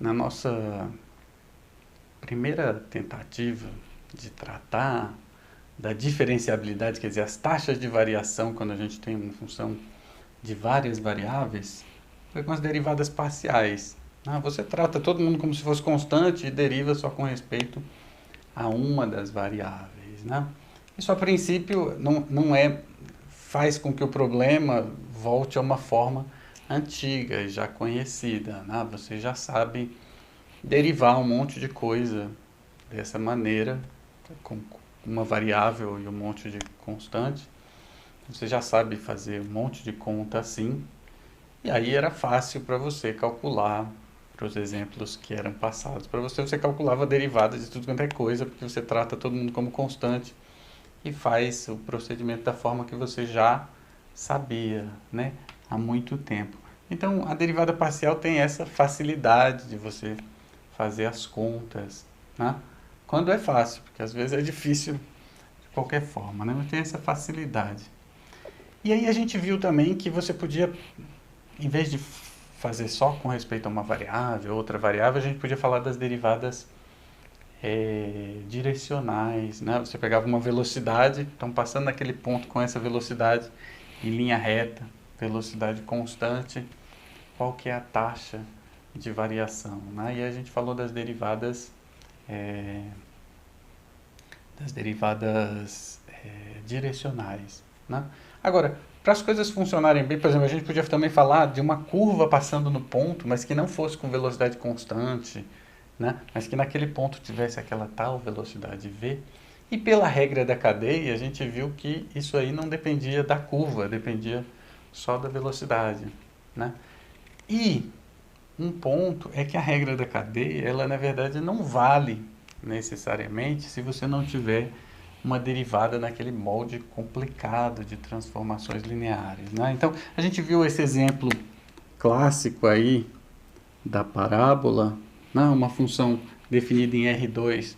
Na nossa primeira tentativa de tratar da diferenciabilidade, quer dizer, as taxas de variação quando a gente tem uma função de várias variáveis, foi com as derivadas parciais. Você trata todo mundo como se fosse constante e deriva só com respeito a uma das variáveis. Isso, a princípio, faz com que o problema volte a uma forma antiga e já conhecida. Você já sabe derivar um monte de coisa dessa maneira, com uma variável e um monte de constante. Você já sabe fazer um monte de conta assim, e aí era fácil para você calcular, para os exemplos que eram passados para você, você calculava derivadas de tudo quanto é coisa, porque você trata todo mundo como constante e faz o procedimento da forma que você já sabia, há muito tempo. Então, a derivada parcial tem essa facilidade de você fazer as contas, quando é fácil, porque às vezes é difícil de qualquer forma, mas tem essa facilidade. E aí a gente viu também que você podia, em vez de fazer só com respeito a uma variável, outra variável, a gente podia falar das derivadas direcionais. Você pegava uma velocidade, então passando naquele ponto com essa velocidade em linha reta, velocidade constante, qual que é a taxa de variação. E a gente falou das derivadas direcionais. Agora, para as coisas funcionarem bem, por exemplo, a gente podia também falar de uma curva passando no ponto, mas que não fosse com velocidade constante, mas que naquele ponto tivesse aquela tal velocidade v. E pela regra da cadeia, a gente viu que isso aí não dependia da curva, dependia só da velocidade. E um ponto é que a regra da cadeia, ela na verdade não vale necessariamente se você não tiver uma derivada naquele molde complicado de transformações lineares. Então, a gente viu esse exemplo clássico aí da parábola, uma função definida em R2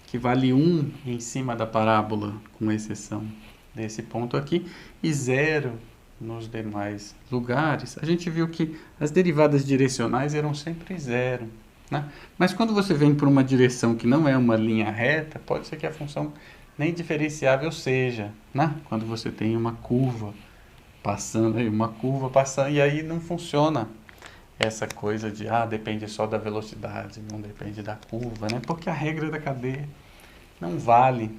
que vale 1 em cima da parábola, com exceção desse ponto aqui, e 0 nos demais lugares. A gente viu que as derivadas direcionais eram sempre 0. Mas quando você vem por uma direção que não é uma linha reta, pode ser que a função nem diferenciável seja, quando você tem uma curva passando, e aí não funciona essa coisa de, depende só da velocidade, não depende da curva, porque a regra da cadeia não vale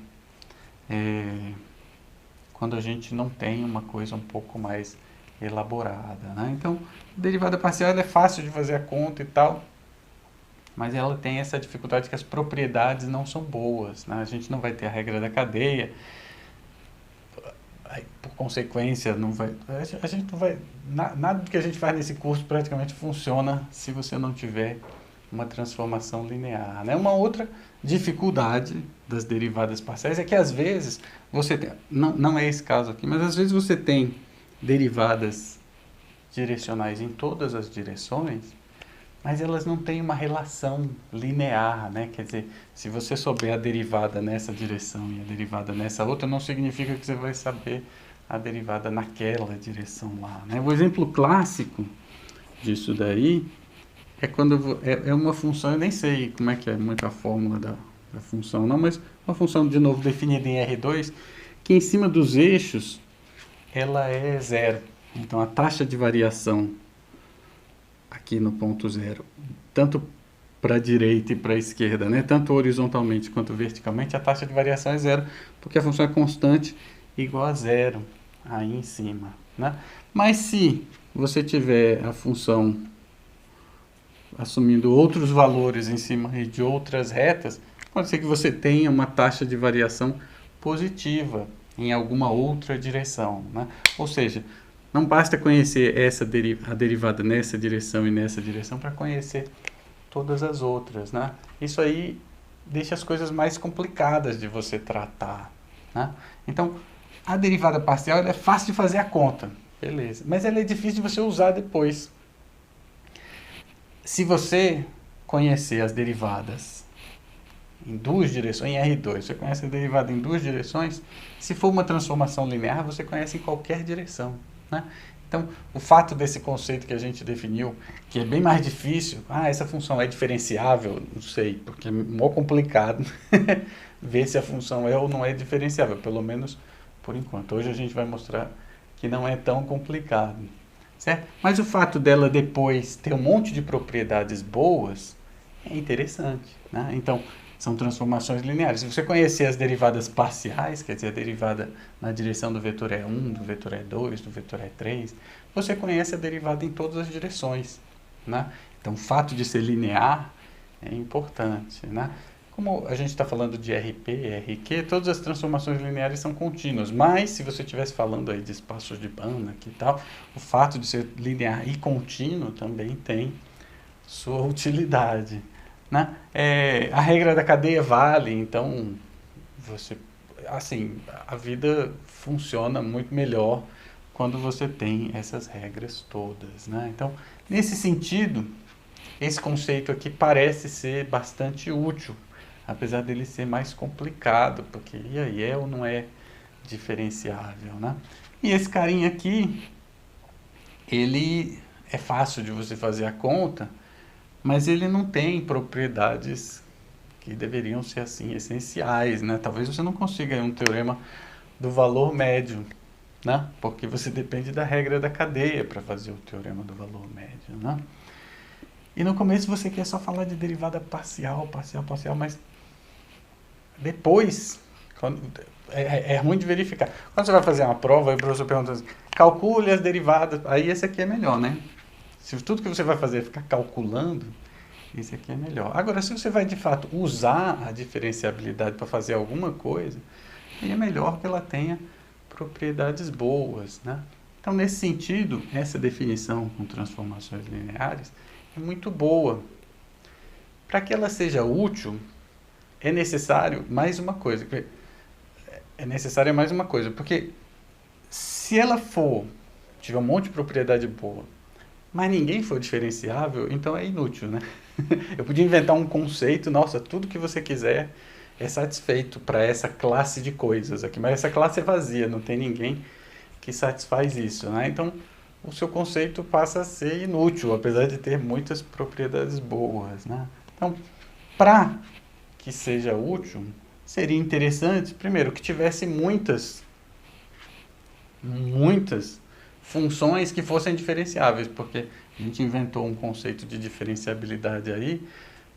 quando a gente não tem uma coisa um pouco mais elaborada. Então, a derivada parcial é fácil de fazer a conta e tal, mas ela tem essa dificuldade que as propriedades não são boas. A gente não vai ter a regra da cadeia, por consequência, a gente não vai, nada do que a gente faz nesse curso praticamente funciona se você não tiver uma transformação linear. Uma outra dificuldade das derivadas parciais é que às vezes você tem, não é esse caso aqui, mas às vezes você tem derivadas direcionais em todas as direções, mas elas não têm uma relação linear, Quer dizer, se você souber a derivada nessa direção e a derivada nessa outra, não significa que você vai saber a derivada naquela direção lá, O exemplo clássico disso daí é quando é uma função, eu nem sei como é que é muito a fórmula da função não, mas uma função, de novo, definida em R2, que em cima dos eixos ela é 0. Então, a taxa de variação aqui no ponto 0, tanto para a direita e para a esquerda, tanto horizontalmente quanto verticalmente, a taxa de variação é 0, porque a função é constante igual a 0 aí em cima. Mas se você tiver a função assumindo outros valores em cima de outras retas, pode ser que você tenha uma taxa de variação positiva em alguma outra direção. Ou seja, não basta conhecer a derivada nessa direção e nessa direção para conhecer todas as outras. Isso aí deixa as coisas mais complicadas de você tratar. Então, a derivada parcial é fácil de fazer a conta, beleza, mas ela é difícil de você usar depois. Se você conhecer as derivadas em duas direções, em R2, você conhece a derivada em duas direções, se for uma transformação linear, você conhece em qualquer direção. Então, o fato desse conceito que a gente definiu, que é bem mais difícil, essa função é diferenciável, não sei, porque é mó complicado ver se a função é ou não é diferenciável, pelo menos por enquanto. Hoje a gente vai mostrar que não é tão complicado, certo? Mas o fato dela depois ter um monte de propriedades boas é interessante, né? Então, são transformações lineares. Se você conhecer as derivadas parciais, quer dizer, a derivada na direção do vetor E1, do vetor E2, do vetor E3, você conhece a derivada em todas as direções, né? Então, o fato de ser linear é importante, né? Como a gente está falando de RP e RQ, todas as transformações lineares são contínuas, mas se você estivesse falando aí de espaços de Banach e tal, o fato de ser linear e contínuo também tem sua utilidade, né? A regra da cadeia vale, então a vida funciona muito melhor quando você tem essas regras todas, né? Então, nesse sentido, esse conceito aqui parece ser bastante útil, apesar dele ser mais complicado, porque e aí é ou não é diferenciável, né? E esse carinha aqui, ele é fácil de você fazer a conta, mas ele não tem propriedades que deveriam ser assim essenciais, né? Talvez você não consiga um teorema do valor médio, né? Porque você depende da regra da cadeia para fazer o teorema do valor médio, né? E no começo você quer só falar de derivada parcial, mas depois é ruim de verificar. Quando você vai fazer uma prova, aí o professor pergunta assim, calcule as derivadas, aí esse aqui é melhor, né? Se tudo que você vai fazer é ficar calculando, esse aqui é melhor. Agora, se você vai de fato usar a diferenciabilidade para fazer alguma coisa, aí é melhor que ela tenha propriedades boas, né? Então, nesse sentido, essa definição com transformações lineares é muito boa. Para que ela seja útil, é necessário mais uma coisa. Porque se ela tiver um monte de propriedade boa, mas ninguém for diferenciável, então é inútil, né? Eu podia inventar um conceito, nossa, tudo que você quiser é satisfeito para essa classe de coisas aqui, mas essa classe é vazia, não tem ninguém que satisfaz isso, né? Então, o seu conceito passa a ser inútil, apesar de ter muitas propriedades boas, né? Então, para que seja útil, seria interessante, primeiro, que tivesse muitas funções que fossem diferenciáveis, porque a gente inventou um conceito de diferenciabilidade aí,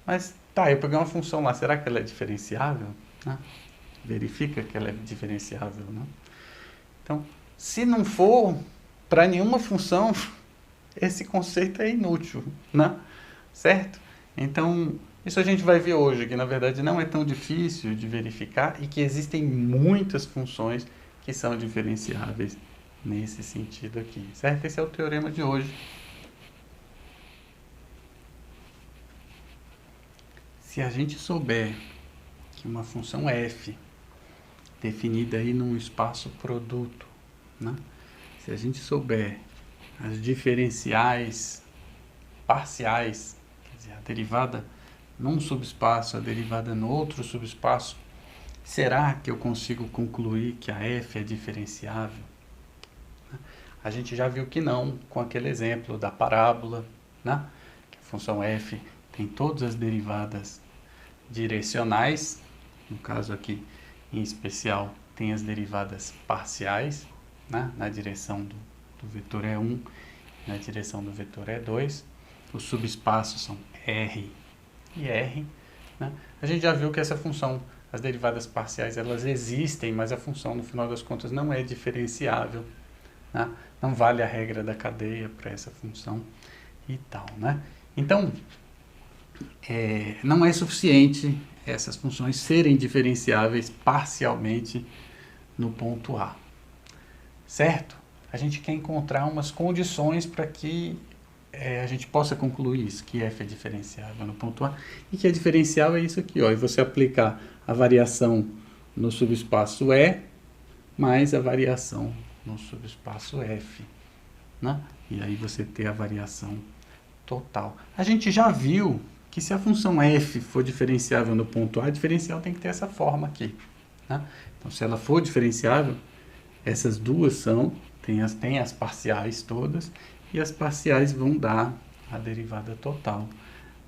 mas eu peguei uma função lá, será que ela é diferenciável? Né? Verifica que ela é diferenciável, né? Então, se não for para nenhuma função, esse conceito é inútil, né? Certo? Então, isso a gente vai ver hoje, que na verdade não é tão difícil de verificar e que existem muitas funções que são diferenciáveis nesse sentido aqui, certo? Esse é o teorema de hoje. Se a gente souber que uma função f, definida aí num espaço produto, né? Se a gente souber as diferenciais parciais, quer dizer, a derivada num subespaço, a derivada no outro subespaço, será que eu consigo concluir que a f é diferenciável? A gente já viu que não, com aquele exemplo da parábola, né? Que a função f tem todas as derivadas direcionais, no caso aqui, em especial, tem as derivadas parciais, né? Na direção do vetor E1, na direção do vetor E2. Os subespaços são R e R. Né? A gente já viu que essa função, as derivadas parciais, elas existem, mas a função, no final das contas, não é diferenciável. Né? Não vale a regra da cadeia para essa função e tal. Né? Então, não é suficiente essas funções serem diferenciáveis parcialmente no ponto A. Certo? A gente quer encontrar umas condições para que a gente possa concluir isso, que f é diferenciável no ponto A, e que a diferencial é isso aqui, ó, e você aplicar a variação no subespaço E mais a variação no subespaço F, né? E aí você ter a variação total. A gente já viu que se a função f for diferenciável no ponto A, a diferencial tem que ter essa forma aqui, né? Então, se ela for diferenciável, essas duas são tem as parciais todas, e as parciais vão dar a derivada total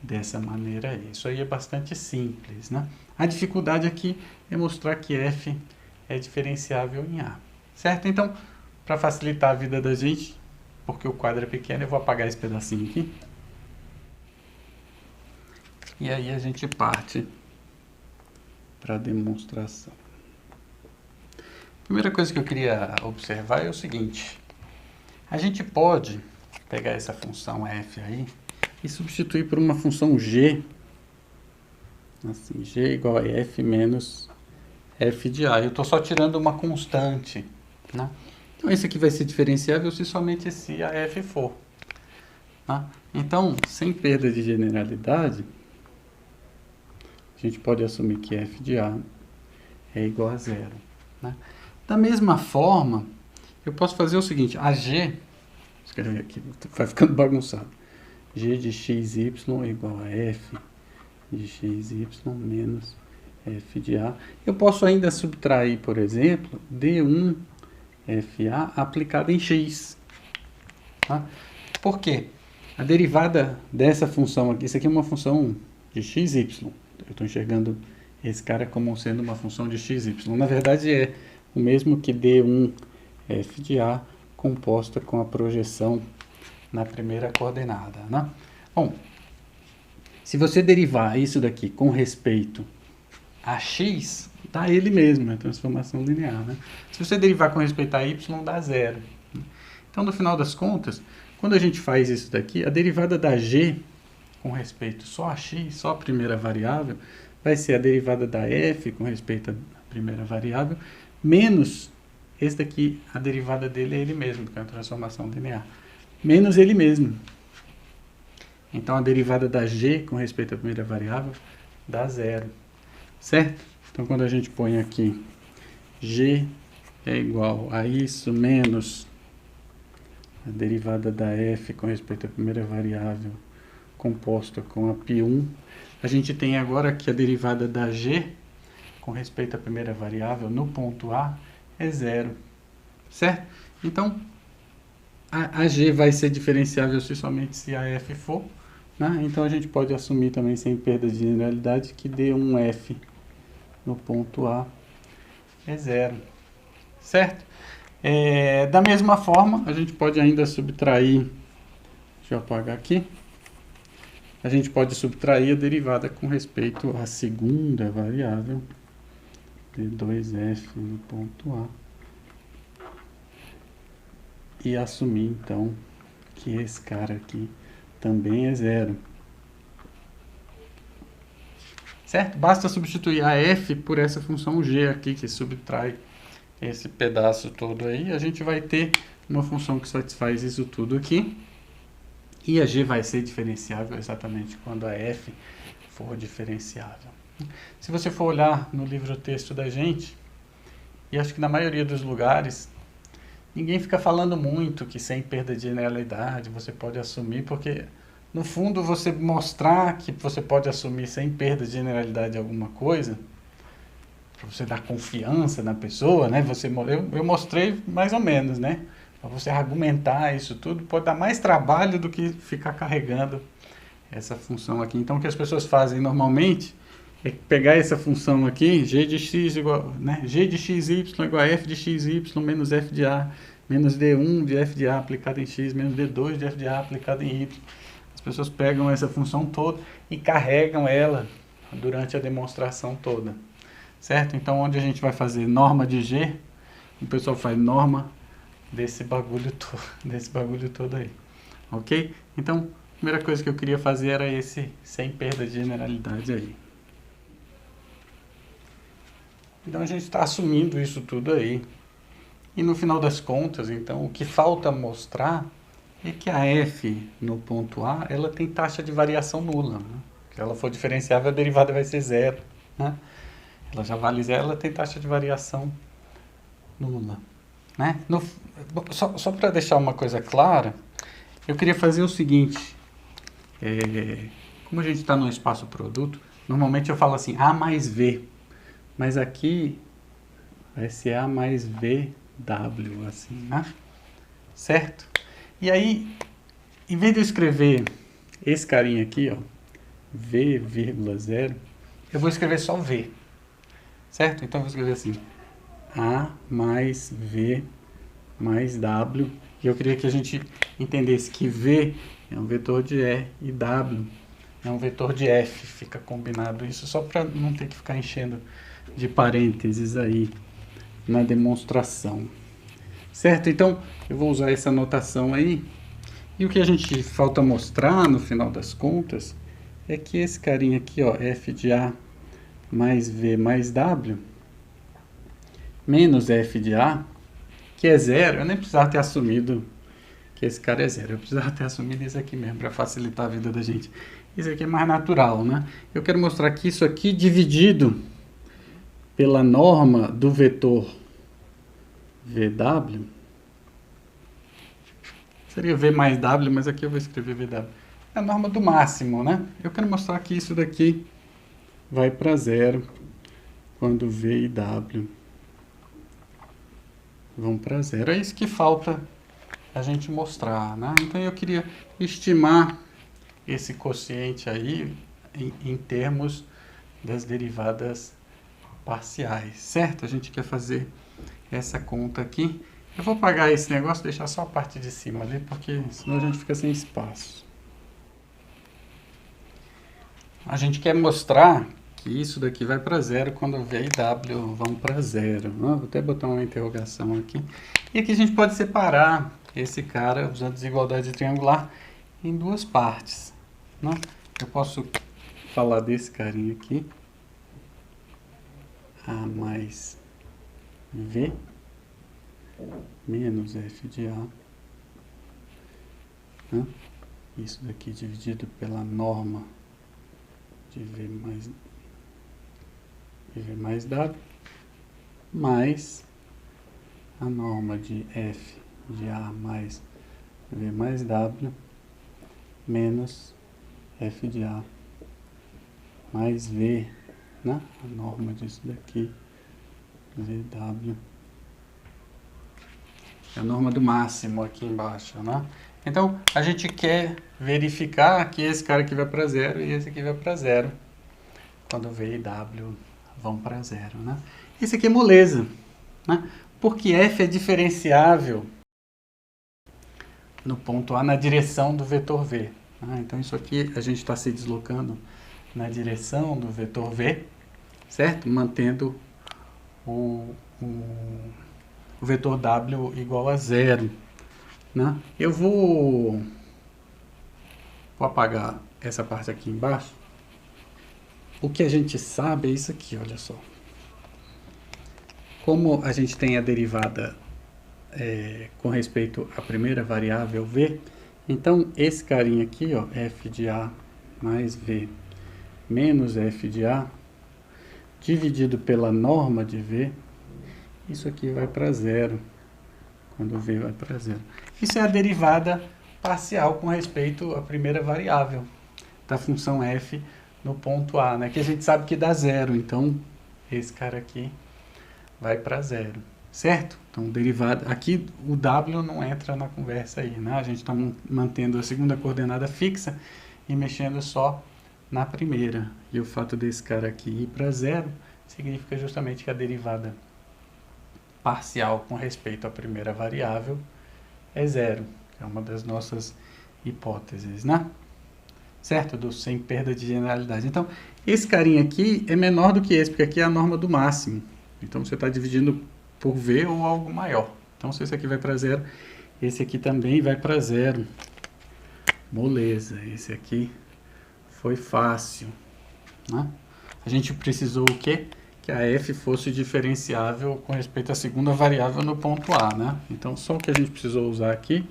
dessa maneira aí. Isso aí é bastante simples, né? A dificuldade aqui é mostrar que f é diferenciável em A, certo? Então, para facilitar a vida da gente, porque o quadro é pequeno, eu vou apagar esse pedacinho aqui. E aí a gente parte para a demonstração. A primeira coisa que eu queria observar é o seguinte. A gente pode pegar essa função f aí e substituir por uma função g. Assim, g é igual a f menos f de a. Eu estou só tirando uma constante, né? Então, esse aqui vai ser diferenciável se somente se a f for. Tá? Então, sem perda de generalidade, a gente pode assumir que f de a é igual a zero. Né? Da mesma forma, eu posso fazer o seguinte, a g, escrever aqui, vai ficando bagunçado, g de xy é igual a f de xy menos f de a. Eu posso ainda subtrair, por exemplo, d1 FA aplicado em x. Tá? Por quê? A derivada dessa função aqui, isso aqui é uma função de xy. Eu estou enxergando esse cara como sendo uma função de xy. Na verdade, é o mesmo que d1 f de a composta com a projeção na primeira coordenada. Né? Bom, se você derivar isso daqui com respeito a x, dá ele mesmo, é transformação linear. Né? Se você derivar com respeito a y, dá zero. Então, no final das contas, quando a gente faz isso daqui, a derivada da g com respeito só a x, só a primeira variável, vai ser a derivada da f com respeito à primeira variável, menos esse daqui, a derivada dele é ele mesmo, que é a transformação linear, menos ele mesmo. Então, a derivada da g com respeito à primeira variável dá zero. Certo? Então, quando a gente põe aqui g é igual a isso menos a derivada da f com respeito à primeira variável composta com a π1, a gente tem agora que a derivada da g com respeito à primeira variável no ponto A é zero. Certo? Então, a g vai ser diferenciável se somente se a f for. Né? Então, a gente pode assumir também, sem perda de generalidade, que d1f no ponto A é zero. Certo? Da mesma forma, a gente pode ainda subtrair, deixa eu apagar aqui, a gente pode subtrair a derivada com respeito à segunda variável, d2f no ponto A, e assumir, então, que esse cara aqui também é zero. Certo? Basta substituir a f por essa função g aqui, que subtrai esse pedaço todo aí. A gente vai ter uma função que satisfaz isso tudo aqui. E a g vai ser diferenciável exatamente quando a f for diferenciável. Se você for olhar no livro-texto da gente, e acho que na maioria dos lugares, ninguém fica falando muito que sem perda de generalidade você pode assumir, porque no fundo você mostrar que você pode assumir sem perda de generalidade alguma coisa, para você dar confiança na pessoa, né? Eu mostrei mais ou menos, né? Para você argumentar isso tudo, pode dar mais trabalho do que ficar carregando essa função aqui. Então, o que as pessoas fazem normalmente é pegar essa função aqui, g de x igual, né? G de xy igual a f de xy menos f de a, menos d1 de f de a aplicado em x, menos d2 de f de a aplicado em y. As pessoas pegam essa função toda e carregam ela durante a demonstração toda. Certo? Então, onde a gente vai fazer norma de g, o pessoal faz norma desse bagulho todo aí. Ok? Então, a primeira coisa que eu queria fazer era esse sem perda de generalidade aí. Então, a gente está assumindo isso tudo aí. E no final das contas, então, o que falta mostrar é que a f no ponto A, ela tem taxa de variação nula. Né? Se ela for diferenciável, a derivada vai ser zero. Né? Ela já vale zero, ela tem taxa de variação nula. Né? Só para deixar uma coisa clara, eu queria fazer o seguinte. Como a gente está no espaço produto, normalmente eu falo assim, A mais V. Mas aqui vai ser A mais VW, assim, né? certo? E aí, em vez de eu escrever esse carinha aqui, ó, v, 0, eu vou escrever só v, certo? Então eu vou escrever assim, a mais v mais w, e eu queria que a gente entendesse que v é um vetor de E e w é um vetor de F, fica combinado isso, só para não ter que ficar enchendo de parênteses aí na demonstração. Certo? Então, eu vou usar essa notação aí, e o que a gente falta mostrar no final das contas é que esse carinha aqui, ó, f de A mais V mais W, menos f de A, que é zero, eu nem precisava ter assumido que esse cara é zero, eu precisava ter assumido esse aqui mesmo, para facilitar a vida da gente. Isso aqui é mais natural, né? Eu quero mostrar que isso aqui dividido pela norma do vetor VW, seria V mais W, mas aqui eu vou escrever VW. É a norma do máximo, né? Eu quero mostrar que isso daqui vai para zero quando V e W vão para zero. É isso que falta a gente mostrar, né? Então eu queria estimar esse quociente aí em termos das derivadas parciais, certo? A gente quer fazer essa conta aqui. Eu vou apagar esse negócio, deixar só a parte de cima ali, porque senão a gente fica sem espaço. A gente quer mostrar que isso daqui vai para zero quando V e W vão para zero. Vou até botar uma interrogação aqui. E aqui a gente pode separar esse cara, usando desigualdade triangular, em duas partes, né? Eu posso falar desse carinha aqui, A mais V menos f de A, né? Isso daqui dividido pela norma de V mais W, mais a norma de f de A mais V mais W, menos f de A mais V, né? A norma disso daqui, VW, é a norma do máximo aqui embaixo, né? Então, a gente quer verificar que esse cara aqui vai para zero e esse aqui vai para zero quando V e W vão para zero, né? Esse aqui é moleza, né? Porque f é diferenciável no ponto A na direção do vetor V, né? Então, isso aqui a gente está se deslocando na direção do vetor V, certo? Mantendo o vetor W igual a zero, né? Eu vou apagar essa parte aqui embaixo. O que a gente sabe é isso aqui, olha só. Como a gente tem a derivada com respeito à primeira variável V, então esse carinha aqui, ó, f de A mais V menos f de A, dividido pela norma de V, isso aqui vai para zero, quando V vai para zero. Isso é a derivada parcial com respeito à primeira variável da função f no ponto A, né? Que a gente sabe que dá zero, então esse cara aqui vai para zero, certo? Então, derivada, aqui o W não entra na conversa aí, né? A gente está mantendo a segunda coordenada fixa e mexendo só na primeira. E o fato desse cara aqui ir para zero significa justamente que a derivada parcial com respeito à primeira variável é zero, que é uma das nossas hipóteses, né? Certo? Sem perda de generalidade. Então, esse carinha aqui é menor do que esse, porque aqui é a norma do máximo. Então, você está dividindo por V ou algo maior. Então, se esse aqui vai para zero, esse aqui também vai para zero. Moleza, esse aqui foi fácil, né? A gente precisou o quê? Que a f fosse diferenciável com respeito à segunda variável no ponto A, né? Então, só o que a gente precisou usar aqui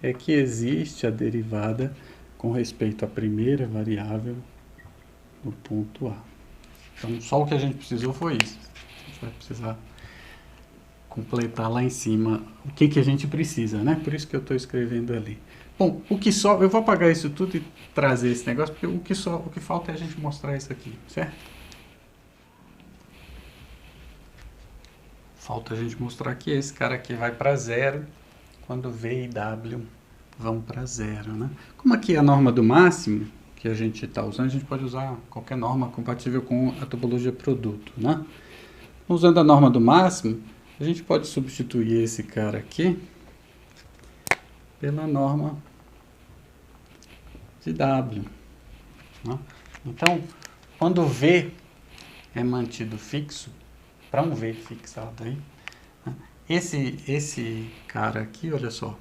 é que existe a derivada com respeito à primeira variável no ponto A. Então, só o que a gente precisou foi isso. A gente vai precisar completar lá em cima o que a gente precisa, né? Por isso que eu estou escrevendo ali. Bom, o que só, eu vou apagar isso tudo e trazer esse negócio, porque o que falta é a gente mostrar isso aqui, certo? Falta a gente mostrar que esse cara aqui vai para zero quando V e W vão para zero, né? Como aqui é a norma do máximo que a gente está usando, a gente pode usar qualquer norma compatível com a topologia produto, né? Usando a norma do máximo, a gente pode substituir esse cara aqui pela norma de W, né? Então, quando V é mantido fixo, para um V fixado aí, né? Esse cara aqui, olha só,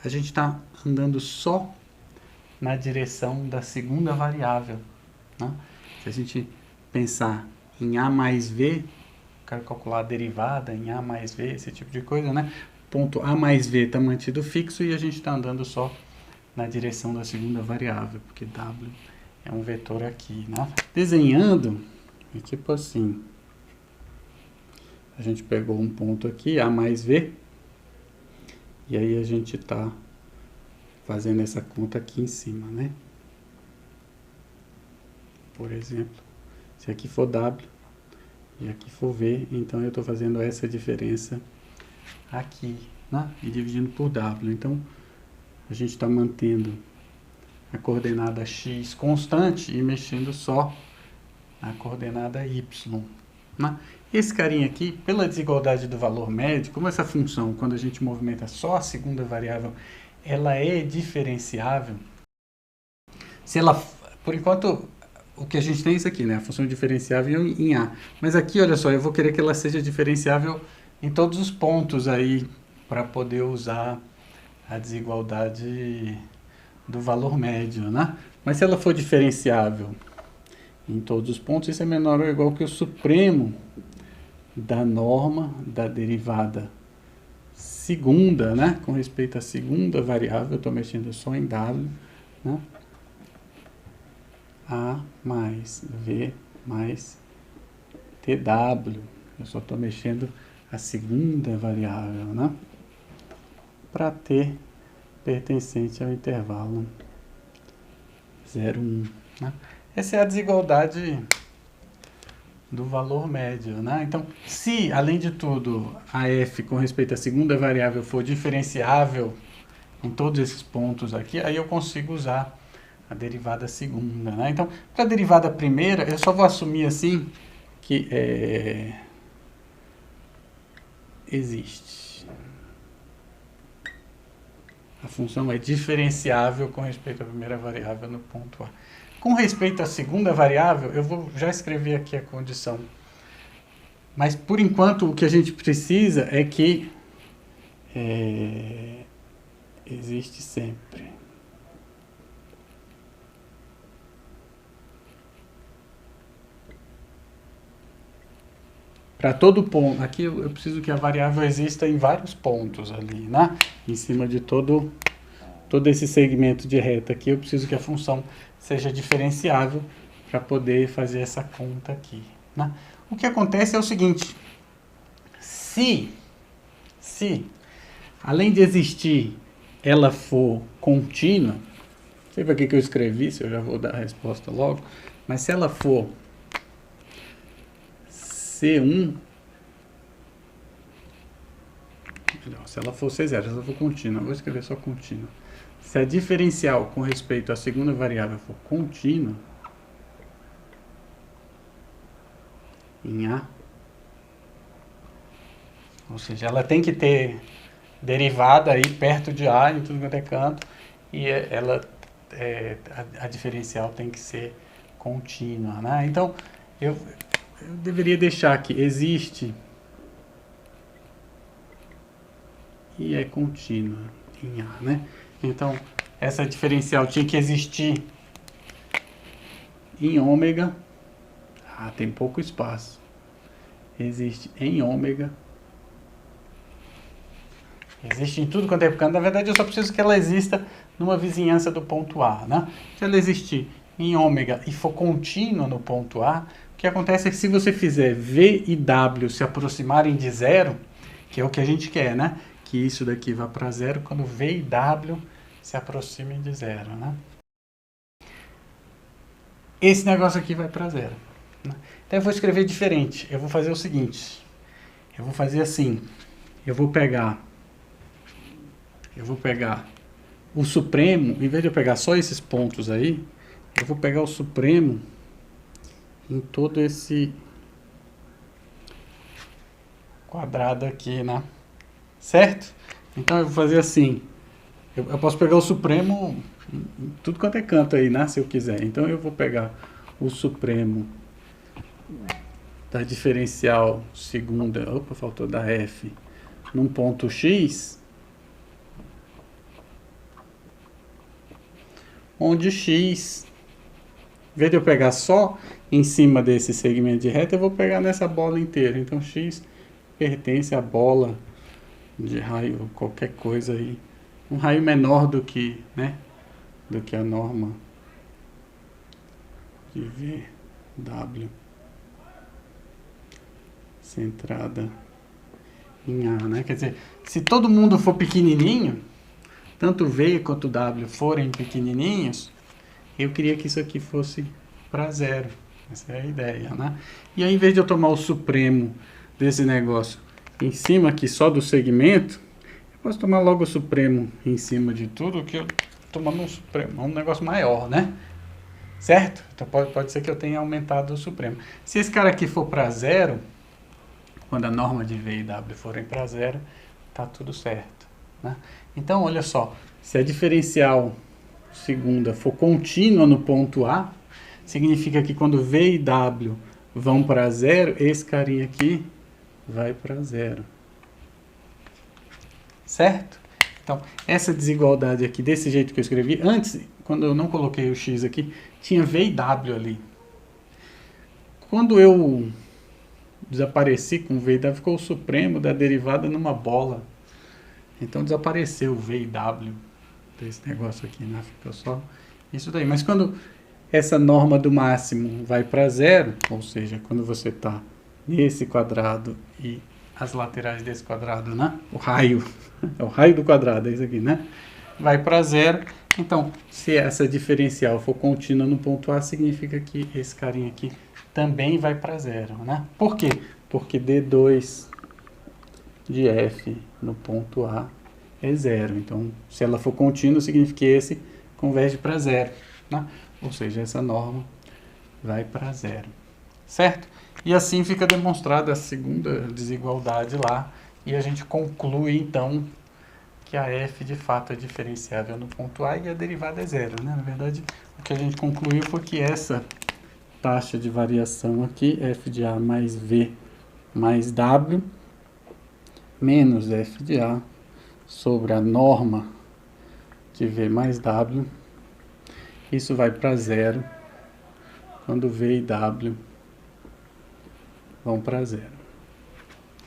a gente está andando só na direção da segunda variável, né? Se a gente pensar em A mais V, quero calcular a derivada em A mais V, esse tipo de coisa, né? Ponto A mais V está mantido fixo e a gente está andando só na direção da segunda variável, porque W é um vetor aqui, né? Desenhando, é tipo assim, a gente pegou um ponto aqui, A mais V, e aí a gente está fazendo essa conta aqui em cima, né? Por exemplo, se aqui for W e aqui for V, então eu estou fazendo essa diferença aqui, né? E dividindo por W. Então, a gente está mantendo a coordenada X constante e mexendo só na coordenada Y, né? Esse carinha aqui, pela desigualdade do valor médio, como essa função, quando a gente movimenta só a segunda variável, ela é diferenciável. Se ela, por enquanto, o que a gente tem é isso aqui, né? A função diferenciável em A. Mas aqui, olha só, eu vou querer que ela seja diferenciável em todos os pontos aí, para poder usar a desigualdade do valor médio, né? Mas se ela for diferenciável em todos os pontos, isso é menor ou igual que o supremo da norma da derivada segunda, né? Com respeito à segunda variável, eu estou mexendo só em W, né? A mais V mais TW. Eu só estou mexendo a segunda variável, né? Para T pertencente ao intervalo 0, 1, né? Essa é a desigualdade do valor médio, né? Então, se, além de tudo, a f com respeito à segunda variável for diferenciável em todos esses pontos aqui, aí eu consigo usar a derivada segunda, né? Então, para a derivada primeira, eu só vou assumir assim que existe. A função é diferenciável com respeito à primeira variável no ponto A. Com respeito à segunda variável, eu vou já escrever aqui a condição. Mas, por enquanto, o que a gente precisa é que existe sempre. Para todo ponto, aqui eu preciso que a variável exista em vários pontos ali, né? Em cima de todo esse segmento de reta aqui, eu preciso que a função seja diferenciável para poder fazer essa conta aqui, né? O que acontece é o seguinte, se além de existir, ela for contínua, não sei para que eu escrevi, se eu já vou dar a resposta logo, mas se ela for C1, se ela for C0, se ela for contínua, vou escrever só contínua. Se a diferencial com respeito à segunda variável for contínua, em A, ou seja, ela tem que ter derivada aí perto de A em tudo quanto é canto, e a diferencial tem que ser contínua, né? Então, eu deveria deixar que existe e é contínua em A, né? Então, essa diferencial tinha que existir em ômega. Ah, tem pouco espaço. Existe em ômega. Existe em tudo quanto é canto. Na verdade, eu só preciso que ela exista numa vizinhança do ponto A, né? Se ela existir em ômega e for contínua no ponto A, o que acontece é que se você fizer V e W se aproximarem de zero, que é o que a gente quer, né? Que isso daqui vá para zero quando V e W se aproximem de zero, né? Esse negócio aqui vai para zero, né? Então eu vou escrever diferente. Eu vou fazer o seguinte. Eu vou fazer assim. Eu vou pegar eu vou pegar o supremo, em vez de eu pegar só esses pontos aí, eu vou pegar o supremo em todo esse quadrado aqui, né? Certo? Então eu vou fazer assim, eu posso pegar o supremo em tudo quanto é canto aí, né? Se eu quiser. Então eu vou pegar o supremo da diferencial segunda, opa, faltou da f, num ponto x, onde x, em vez de eu pegar só em cima desse segmento de reta, eu vou pegar nessa bola inteira. Então x pertence à bola de raio, qualquer coisa aí, um raio menor do que, né, do que a norma de VW centrada em A, né? Quer dizer, se todo mundo for pequenininho, tanto V quanto W forem pequenininhos, eu queria que isso aqui fosse para zero. Essa é a ideia, né? E aí, em vez de eu tomar o supremo desse negócio em cima aqui só do segmento, eu posso tomar logo o supremo em cima de tudo, que eu tomando um supremo, um negócio maior, né? Certo? Então pode ser que eu tenha aumentado o supremo. Se esse cara aqui for para zero, quando a norma de V e W forem para zero, tá tudo certo, né? Então, olha só, se a diferencial segunda for contínua no ponto A, significa que quando V e W vão para zero, esse carinha aqui vai para zero. Certo? Então, essa desigualdade aqui, desse jeito que eu escrevi, antes, quando eu não coloquei o x aqui, tinha V e W ali. Quando eu desapareci com V e W, ficou o supremo da derivada numa bola. Então desapareceu o V e W desse negócio aqui, né? Ficou só isso daí. Mas quando essa norma do máximo vai para zero, ou seja, quando você está nesse quadrado e as laterais desse quadrado, né? O raio, é o raio do quadrado, é isso aqui, né? Vai para zero. Então, se essa diferencial for contínua no ponto A, significa que esse carinha aqui também vai para zero, né? Por quê? Porque D2 de F no ponto A é zero. Então, se ela for contínua, significa que esse converge para zero, né? Ou seja, essa norma vai para zero, certo? E assim fica demonstrada a segunda desigualdade lá, e a gente conclui, então, que a f de fato é diferenciável no ponto A e a derivada é zero, né? Na verdade, o que a gente concluiu foi que essa taxa de variação aqui, f de A mais V mais W, menos f de A sobre a norma de V mais W, isso vai para zero quando V e W vão para zero.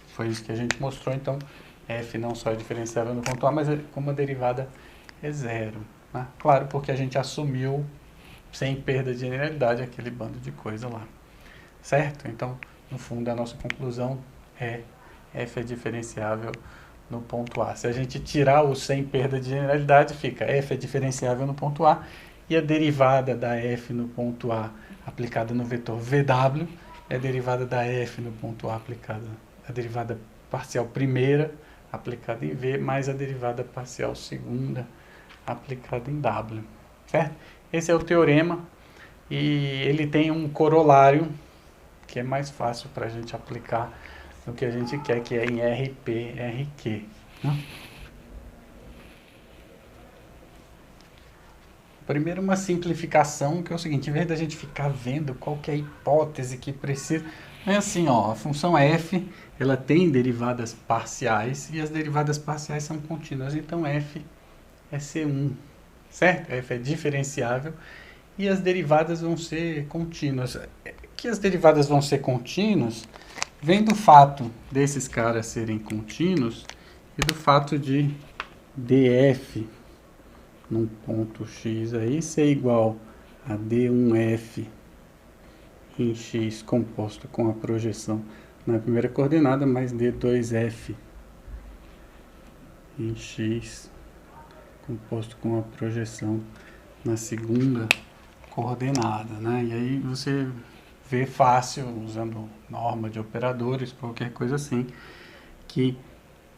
Foi isso que a gente mostrou, então, f não só é diferenciável no ponto A, mas como a derivada é zero, né? Claro, porque a gente assumiu, sem perda de generalidade, aquele bando de coisa lá, certo? Então, no fundo, a nossa conclusão é f é diferenciável no ponto A. Se a gente tirar o sem perda de generalidade, fica f é diferenciável no ponto A, e a derivada da f no ponto A aplicada no vetor VW é a derivada da f no ponto A aplicada, a derivada parcial primeira aplicada em V, mais a derivada parcial segunda aplicada em W, certo? Esse é o teorema, e ele tem um corolário que é mais fácil para a gente aplicar no que a gente quer, que é em RP, RQ, né? Primeiro, uma simplificação, que é o seguinte: em vez da gente ficar vendo qual que é a hipótese que precisa, é assim, ó, a função f, ela tem derivadas parciais, e as derivadas parciais são contínuas, então f é C1, certo? F é diferenciável, e as derivadas vão ser contínuas. Que as derivadas vão ser contínuas vem do fato desses caras serem contínuos e do fato de df num ponto x aí ser igual a d1f em x composto com a projeção na primeira coordenada mais d2f em x composto com a projeção na segunda coordenada, né? E aí você vê fácil, usando norma de operadores, qualquer coisa assim, que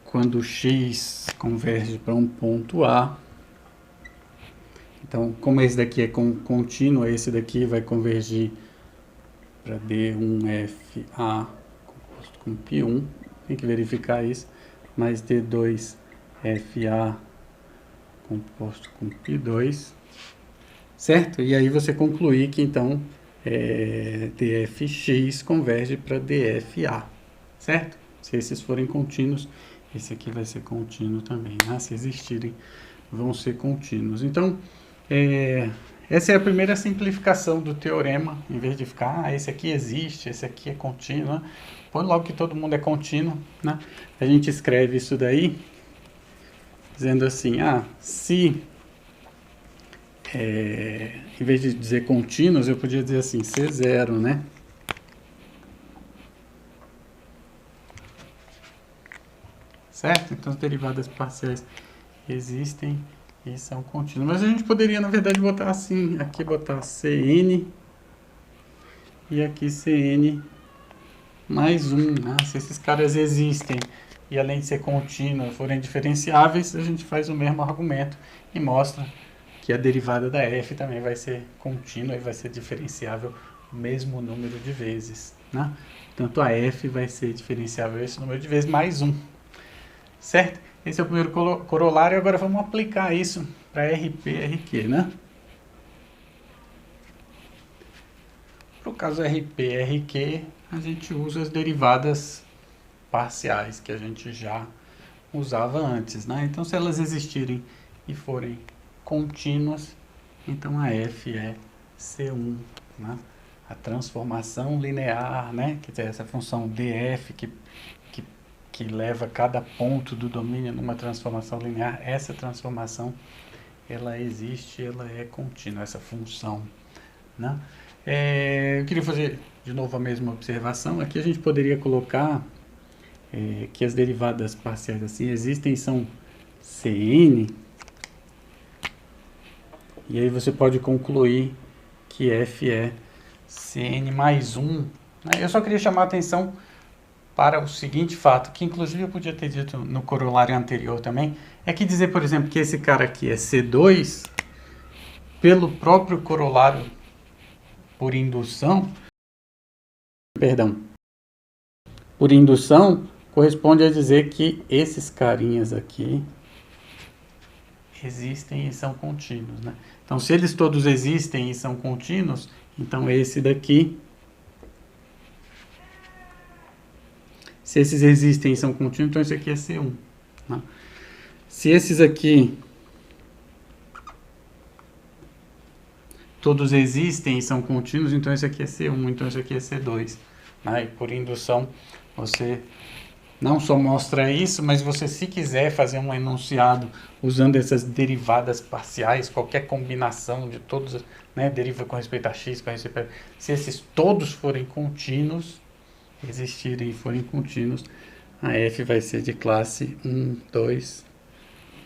quando x converge para um ponto A. Então, como esse daqui é contínuo, esse daqui vai convergir para D1FA composto com π1, tem que verificar isso, mais D2FA composto com π2, certo? E aí você concluir que então dfx converge para dfa, certo? Se esses forem contínuos, esse aqui vai ser contínuo também, né? Se existirem, vão ser contínuos. Então, essa é a primeira simplificação do teorema. Em vez de ficar, esse aqui existe, esse aqui é contínuo, né? Põe logo que todo mundo é contínuo, né? A gente escreve isso daí, dizendo assim, se em vez de dizer contínuos, eu podia dizer assim, C0, né? Certo? Então, as derivadas parciais existem e são contínuas. Mas a gente poderia, na verdade, botar assim, aqui botar Cn e aqui Cn mais 1, né? Se esses caras existem e além de ser contínuos forem diferenciáveis, a gente faz o mesmo argumento e mostra que a derivada da f também vai ser contínua e vai ser diferenciável o mesmo número de vezes, né? Tanto a f vai ser diferenciável esse número de vezes mais 1, certo? Esse é o primeiro corolário. Agora vamos aplicar isso para RP e RQ, né? Para o caso RP e RQ, a gente usa as derivadas parciais que a gente já usava antes, né? Então, se elas existirem e forem contínuas, então a f é C1, né? A transformação linear, né? Quer dizer, essa função df que leva cada ponto do domínio numa transformação linear, essa transformação, ela existe, ela é contínua, essa função, né? Eu queria fazer de novo a mesma observação. Aqui a gente poderia colocar que as derivadas parciais assim existem, são Cn, e aí você pode concluir que f é Cn mais 1. Né? Eu só queria chamar a atenção para o seguinte fato, que inclusive eu podia ter dito no corolário anterior também, é que dizer, por exemplo, que esse cara aqui é C2, pelo próprio corolário por indução, corresponde a dizer que esses carinhas aqui existem e são contínuos, né? Então, se eles todos existem e são contínuos, então esse daqui, se esses existem e são contínuos, então esse aqui é C1. Né? Se esses aqui todos existem e são contínuos, então esse aqui é C1, então esse aqui é C2. Né? E por indução, você não só mostra isso, mas você, se quiser fazer um enunciado usando essas derivadas parciais, qualquer combinação de todos, né, deriva com respeito a x, com respeito a... se esses todos forem contínuos, existirem e forem contínuos, a f vai ser de classe 1, 2,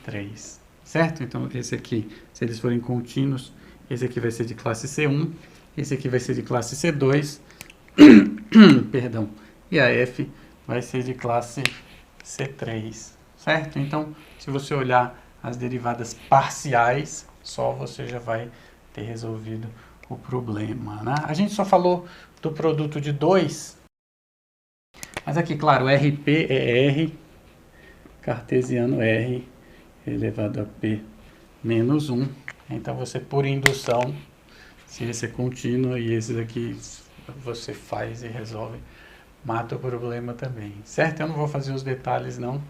3, certo? Então, esse aqui, se eles forem contínuos, esse aqui vai ser de classe C1, esse aqui vai ser de classe C2, perdão, e a f vai ser de classe C3, certo? Então, se você olhar as derivadas parciais, só você já vai ter resolvido o problema, né? A gente só falou do produto de 2, mas aqui, claro, RP é R, cartesiano R elevado a P menos 1. Então, você, por indução, se esse é contínuo e esse daqui você faz e resolve, mata o problema também, certo? Eu não vou fazer os detalhes, não.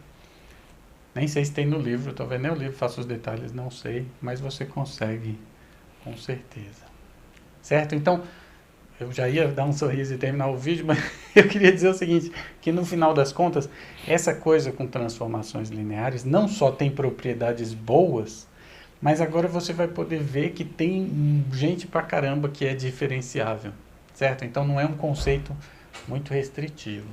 Nem sei se tem no livro, tô vendo nem o livro, faço os detalhes, não sei, mas você consegue, com certeza. Certo? Então, eu já ia dar um sorriso e terminar o vídeo, mas eu queria dizer o seguinte, que no final das contas, essa coisa com transformações lineares não só tem propriedades boas, mas agora você vai poder ver que tem gente pra caramba que é diferenciável, certo? Então não é um conceito muito restritivo.